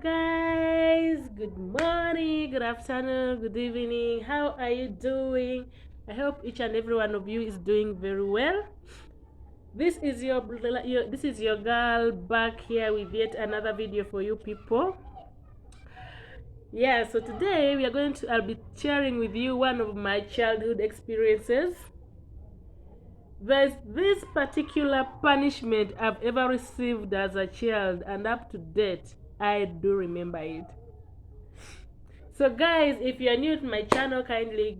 guys, good morning, good afternoon, good evening. How are you doing? I hope each and every one of you is doing very well. This is your girl back here with yet another video for you people. Yeah, so today I'll be sharing with you one of my childhood experiences. There's this particular punishment I've ever received as a child, and up to date I do remember it. So guys, if you are new to my channel, kindly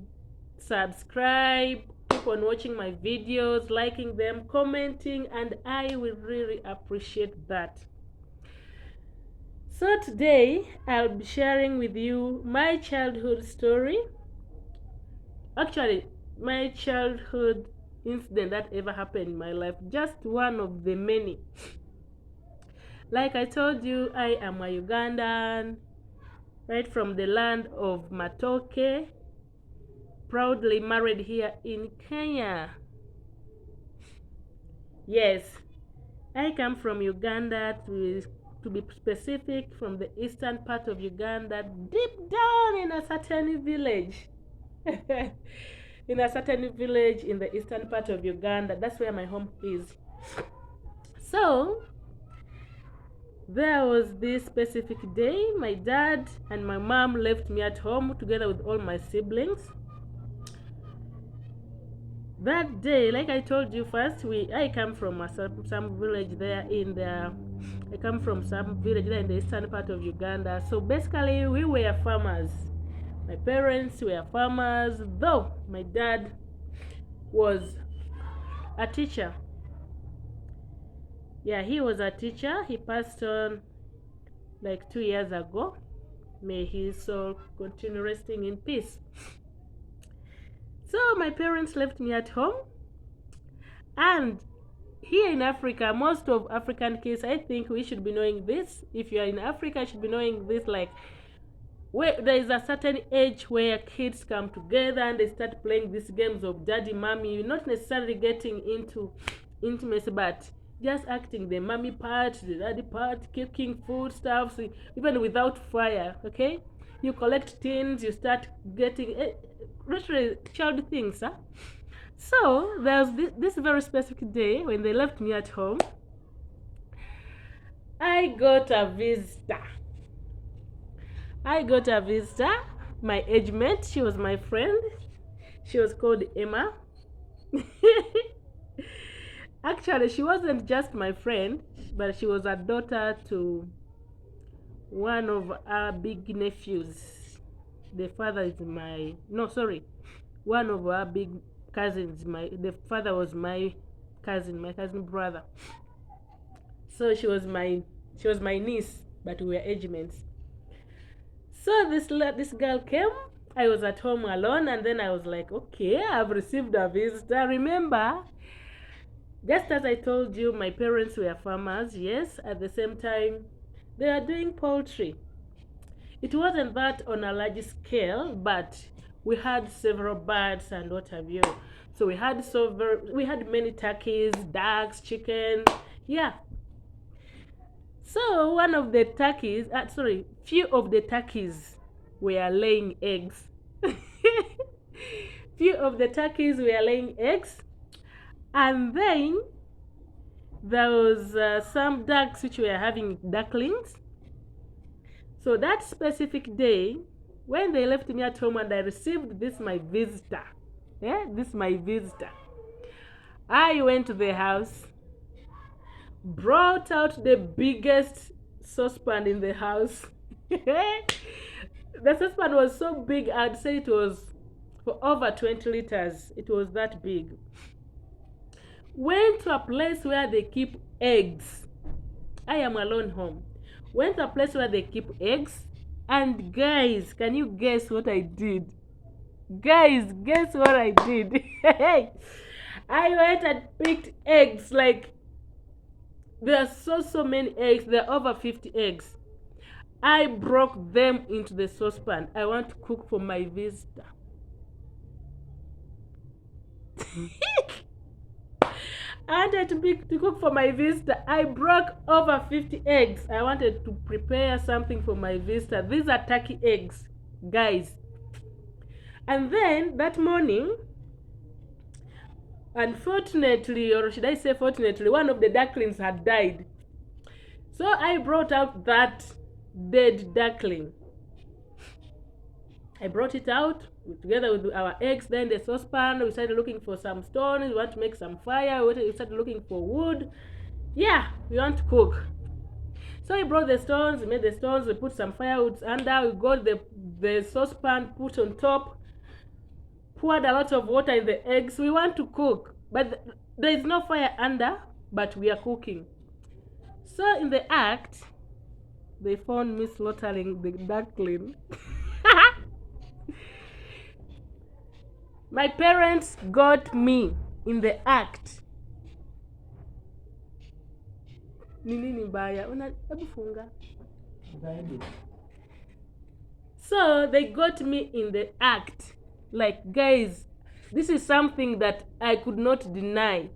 subscribe, keep on watching my videos, liking them, commenting, and I will really appreciate that. So today I'll be sharing with you my childhood story. Actually, my childhood incident that ever happened in my life, just one of the many. Like I told you, I am a Ugandan, right from the land of Matoke, proudly married here in Kenya. Yes, I come from Uganda, to be specific, from the eastern part of Uganda, deep down in a certain village. In a certain village in the eastern part of Uganda. That's where my home is. So there was this specific day, my dad and my mom left me at home together with all my siblings. That day, like I told you first, I come from some village there in the I come from some village there in the eastern part of Uganda. So basically we were farmers. My parents were farmers, though my dad was a teacher. Yeah, he was a teacher. He passed on like 2 years ago. May his soul continue resting in peace. So my parents left me at home. And here in Africa, most of African kids, I think we should be knowing this. If you are in Africa, you should be knowing this, like where there is a certain age where kids come together and they start playing these games of daddy, mommy. You're not necessarily getting into intimacy, but just acting the mommy part, the daddy part, cooking food stuff, even without fire. Okay, you collect tins, you start getting literally child things. So there was this very specific day when they left me at home. I got a visitor. My age mate. She was my friend. She was called Emma. Actually, she wasn't just my friend, but she was a daughter to one of our big nephews. The father is one of our big cousins. The father was my cousin brother. So she was my niece, but we were age mates. So this girl came. I was at home alone, and then I was like, okay, I've received a visitor. Remember, just as I told you, my parents were farmers. Yes, at the same time, they are doing poultry. It wasn't that on a large scale, but we had several birds and what have you. So we had many turkeys, ducks, chickens. Yeah. So few of the turkeys were laying eggs. Few of the turkeys were laying eggs, and then there was some ducks which were having ducklings. So that specific day, when they left me at home and I received my visitor, I went to the house, brought out the biggest saucepan in the house. The saucepan was so big, I'd say it was for over 20 liters. It was that big. Went to a place where they keep eggs. I am alone home. Went to a place where they keep eggs. And guys, can you guess what I did? Guys, guess what I did? I went and picked eggs. Like, there are so many eggs. There are over 50 eggs. I broke them into the saucepan. I want to cook for my visitor. I wanted to cook for my visitor. I broke over 50 eggs. I wanted to prepare something for my visitor. These are turkey eggs, guys. And then that morning, unfortunately, or should I say fortunately, one of the ducklings had died. So I brought out that dead duckling. I brought it out together with our eggs. Then the saucepan, we started looking for some stones. We want to make some fire. We started looking for wood. Yeah, we want to cook. So we brought the stones, we made the stones, we put some firewood under, we got the saucepan put on top, poured a lot of water in the eggs. We want to cook, but there is no fire under, but we are cooking. So in the act, they found me slaughtering the duckling. My parents got me in the act. Nini mbaya? Hebu funga. So they got me in the act. Like, guys, this is something that I could not deny.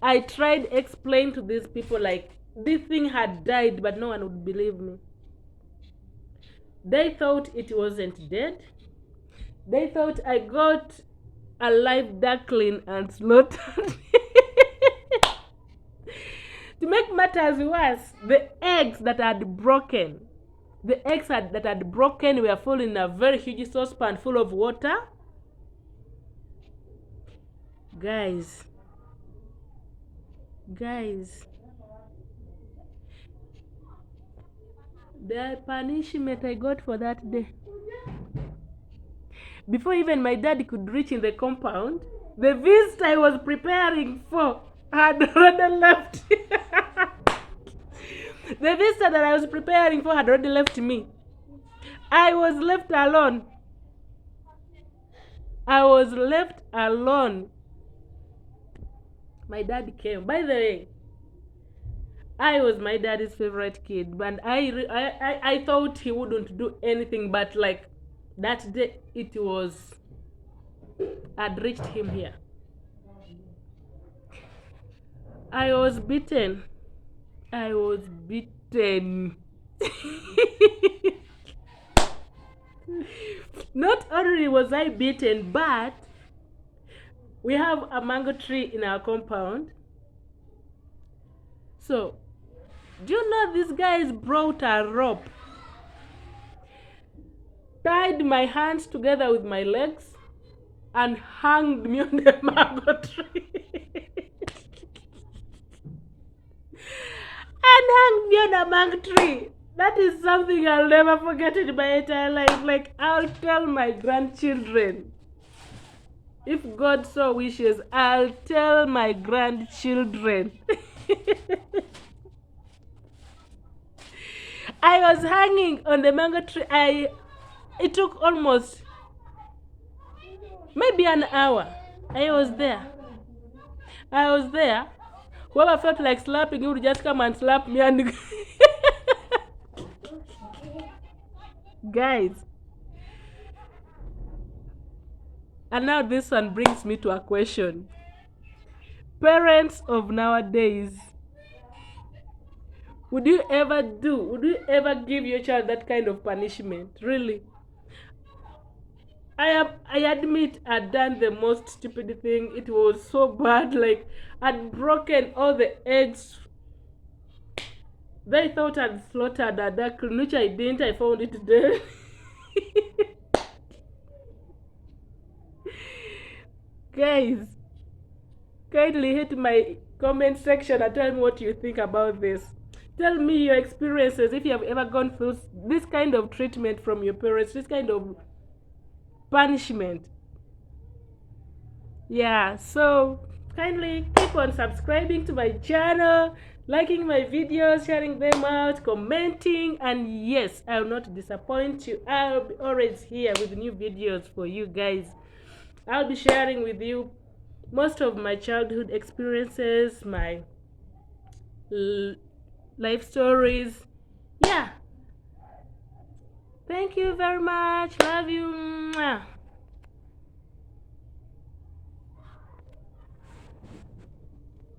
I tried explain to these people like this thing had died, but no one would believe me. They thought it wasn't dead. They thought I got a live duckling and slaughtered. To make matters worse, the eggs that had broken, that had broken were full in a very huge saucepan full of water. Guys, the punishment I got for that day. Before even my dad could reach in the compound, the visitor I was preparing for had already left. The visitor that I was preparing for had already left me. I was left alone. My dad came. By the way, I was my daddy's favorite kid, and I thought he wouldn't do anything, but like that day I'd reached him here. I was beaten. Not only was I beaten, but we have a mango tree in our compound. So, do you know these guys brought a rope, tied my hands together with my legs, and hanged me on the mango tree. That is something I'll never forget in my entire life. Like, I'll tell my grandchildren. If God so wishes, I'll tell my grandchildren. I was hanging on the mango tree. It took almost maybe an hour. I was there. Whoever felt like slapping, you would just come and slap me and guys. And now this one brings me to a question. Parents of nowadays, would you ever give your child that kind of punishment? Really? I admit I'd done the most stupid thing. It was so bad. Like, I'd broken all the eggs. They thought I'd slaughtered a duckling, which I didn't. I found it dead. Guys, kindly hit my comment section and tell me what you think about this. Tell me your experiences, if you have ever gone through this kind of treatment from your parents, this kind of punishment. Yeah, so kindly keep on subscribing to my channel, liking my videos, sharing them out, commenting, and yes, I will not disappoint you. I'll be always here with new videos for you guys. I'll be sharing with you most of my childhood experiences, my life stories. Yeah. Thank you very much. Love you. Mwah.